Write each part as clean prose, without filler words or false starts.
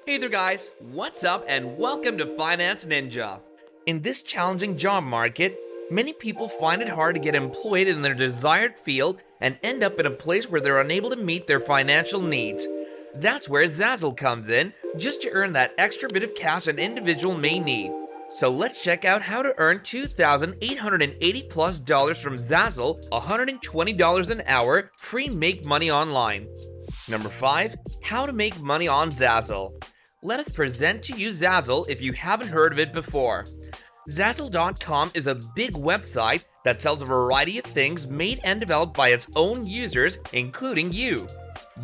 Hey there guys, what's up and welcome to Finance Ninja. In this challenging job market, many people find it hard to get employed in their desired field and end up in a place where they're unable to meet their financial needs. That's where Zazzle comes in, just to earn that extra bit of cash an individual may need. So let's check out how to earn $2,880 plus from Zazzle, $120 an hour, free make money online. Number 5. How to make money on Zazzle. Let us present to you Zazzle if you haven't heard of it before. Zazzle.com is a big website that sells a variety of things made and developed by its own users, including you.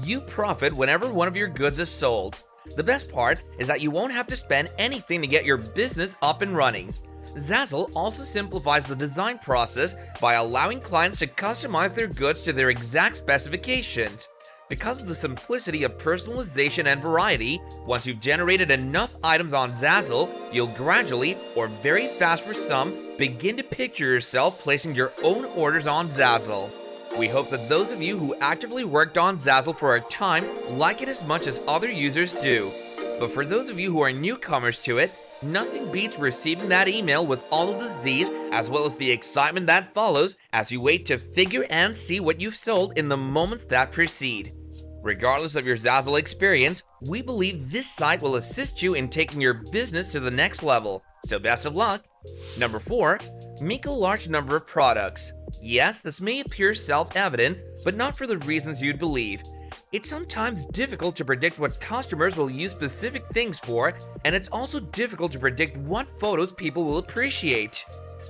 You profit whenever one of your goods is sold. The best part is that you won't have to spend anything to get your business up and running. Zazzle also simplifies the design process by allowing clients to customize their goods to their exact specifications. Because of the simplicity of personalization and variety, once you've generated enough items on Zazzle, you'll gradually, or very fast for some, begin to picture yourself placing your own orders on Zazzle. We hope that those of you who actively worked on Zazzle for a time like it as much as other users do. But for those of you who are newcomers to it, nothing beats receiving that email with all of the Z's as well as the excitement that follows as you wait to figure and see what you've sold in the moments that precede. Regardless of your Zazzle experience, we believe this site will assist you in taking your business to the next level. So best of luck! Number 4. Make a large number of products. Yes, this may appear self-evident, but not for the reasons you'd believe. It's sometimes difficult to predict what customers will use specific things for, and it's also difficult to predict what photos people will appreciate.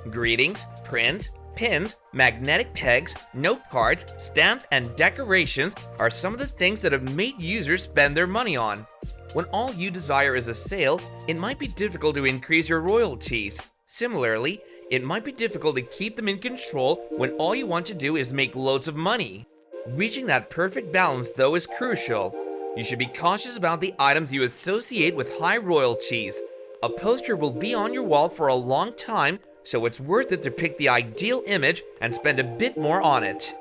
Greetings, prints, pins, magnetic pegs, note cards, stamps, and decorations are some of the things that have made users spend their money on. When all you desire is a sale, it might be difficult to increase your royalties. Similarly, it might be difficult to keep them in control when all you want to do is make loads of money. Reaching that perfect balance, though, is crucial. You should be cautious about the items you associate with high royalties. A poster will be on your wall for a long time, so it's worth it to pick the ideal image and spend a bit more on it.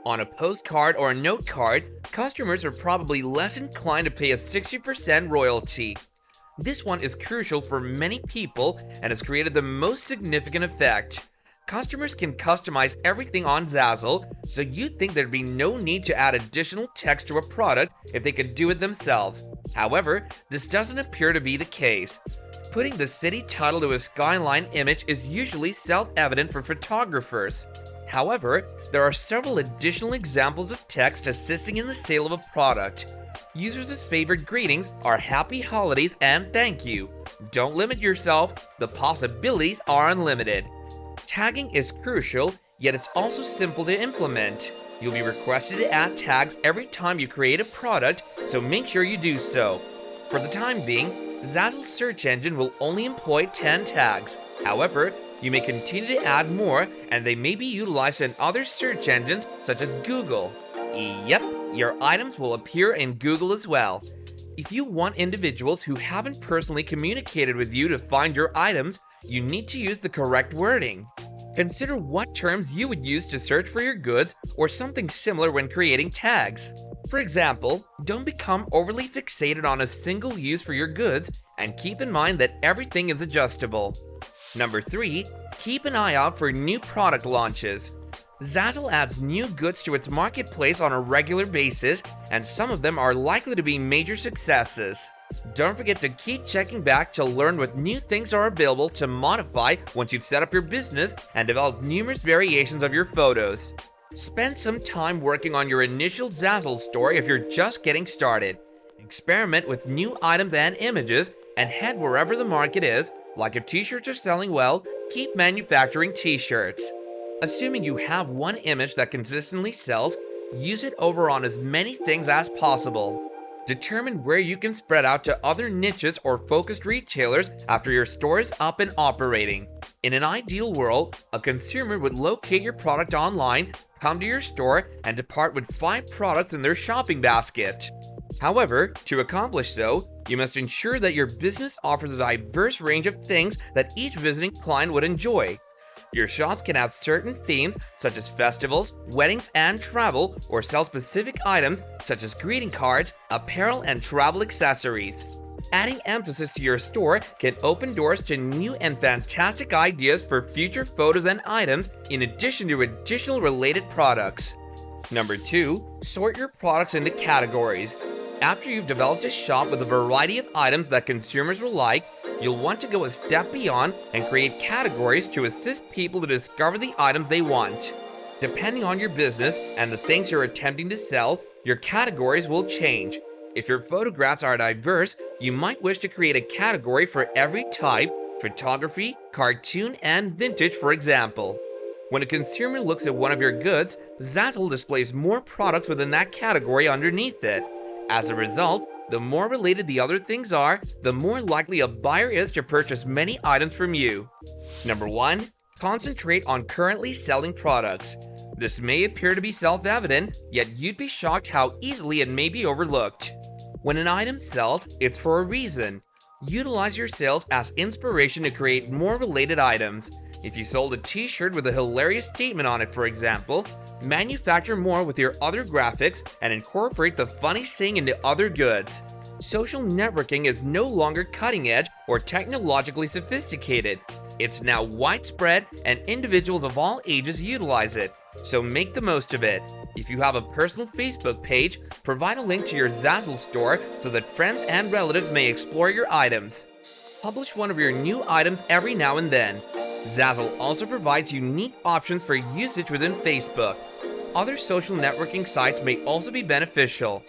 On a postcard or a note card, customers are probably less inclined to pay a 60% royalty. This one is crucial for many people and has created the most significant effect. Customers can customize everything on Zazzle, so you'd think there'd be no need to add additional text to a product if they could do it themselves. However, this doesn't appear to be the case. Putting the city title to a skyline image is usually self-evident for photographers. However, there are several additional examples of text assisting in the sale of a product. Users' favorite greetings are happy holidays and thank you. Don't limit yourself, the possibilities are unlimited. Tagging is crucial, yet it's also simple to implement. You'll be requested to add tags every time you create a product, so make sure you do so. For the time being, Zazzle's search engine will only employ 10 tags. However, you may continue to add more, and they may be utilized in other search engines such as Google. Yep, your items will appear in Google as well. If you want individuals who haven't personally communicated with you to find your items, you need to use the correct wording. Consider what terms you would use to search for your goods or something similar when creating tags. For example, don't become overly fixated on a single use for your goods and keep in mind that everything is adjustable. Number 3. Keep an eye out for new product launches. Zazzle adds new goods to its marketplace on a regular basis, and some of them are likely to be major successes. Don't forget to keep checking back to learn what new things are available to modify once you've set up your business and develop numerous variations of your photos. Spend some time working on your initial Zazzle store if you're just getting started. Experiment with new items and images, and head wherever the market is. Like if t-shirts are selling well, keep manufacturing t-shirts. Assuming you have one image that consistently sells, use it over on as many things as possible. Determine where you can spread out to other niches or focused retailers after your store is up and operating. In an ideal world, a consumer would locate your product online, come to your store, and depart with 5 products in their shopping basket. However, to accomplish so, you must ensure that your business offers a diverse range of things that each visiting client would enjoy. Your shops can have certain themes such as festivals, weddings, and travel, or sell specific items such as greeting cards, apparel, and travel accessories. Adding emphasis to your store can open doors to new and fantastic ideas for future photos and items in addition to additional related products. Number 2, sort your products into categories. After you've developed a shop with a variety of items that consumers will like, you'll want to go a step beyond and create categories to assist people to discover the items they want. Depending on your business and the things you're attempting to sell, your categories will change. If your photographs are diverse, you might wish to create a category for every type: photography, cartoon, and vintage, for example. When a consumer looks at one of your goods, Zazzle displays more products within that category underneath it. As a result, the more related the other things are, the more likely a buyer is to purchase many items from you. Number 1, concentrate on currently selling products. This may appear to be self-evident, yet you'd be shocked how easily it may be overlooked. When an item sells, it's for a reason. Utilize your sales as inspiration to create more related items. If you sold a t-shirt with a hilarious statement on it, for example, manufacture more with your other graphics and incorporate the funny saying into other goods. Social networking is no longer cutting edge or technologically sophisticated. It's now widespread and individuals of all ages utilize it, so make the most of it. If you have a personal Facebook page, provide a link to your Zazzle store so that friends and relatives may explore your items. Publish one of your new items every now and then. Zazzle also provides unique options for usage within Facebook. Other social networking sites may also be beneficial.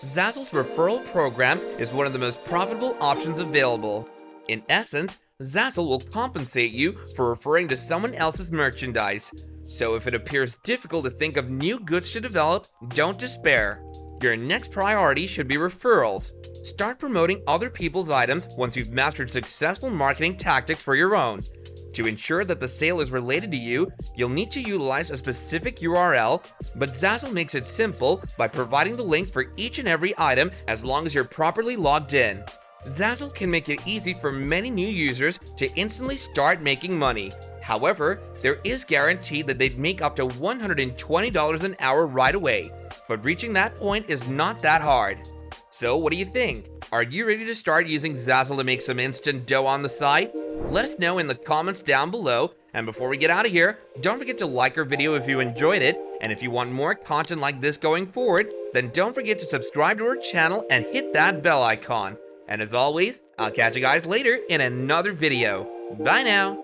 Zazzle's referral program is one of the most profitable options available. In essence, Zazzle will compensate you for referring to someone else's merchandise. So if it appears difficult to think of new goods to develop, don't despair. Your next priority should be referrals. Start promoting other people's items once you've mastered successful marketing tactics for your own. To ensure that the sale is related to you, you'll need to utilize a specific URL, but Zazzle makes it simple by providing the link for each and every item as long as you're properly logged in. Zazzle can make it easy for many new users to instantly start making money. However, there is guaranteed that they'd make up to $120 an hour right away, but reaching that point is not that hard. So what do you think? Are you ready to start using Zazzle to make some instant dough on the site? Let us know in the comments down below, and before we get out of here, don't forget to like our video if you enjoyed it, and if you want more content like this going forward, then don't forget to subscribe to our channel and hit that bell icon. And as always, I'll catch you guys later in another video. Bye now!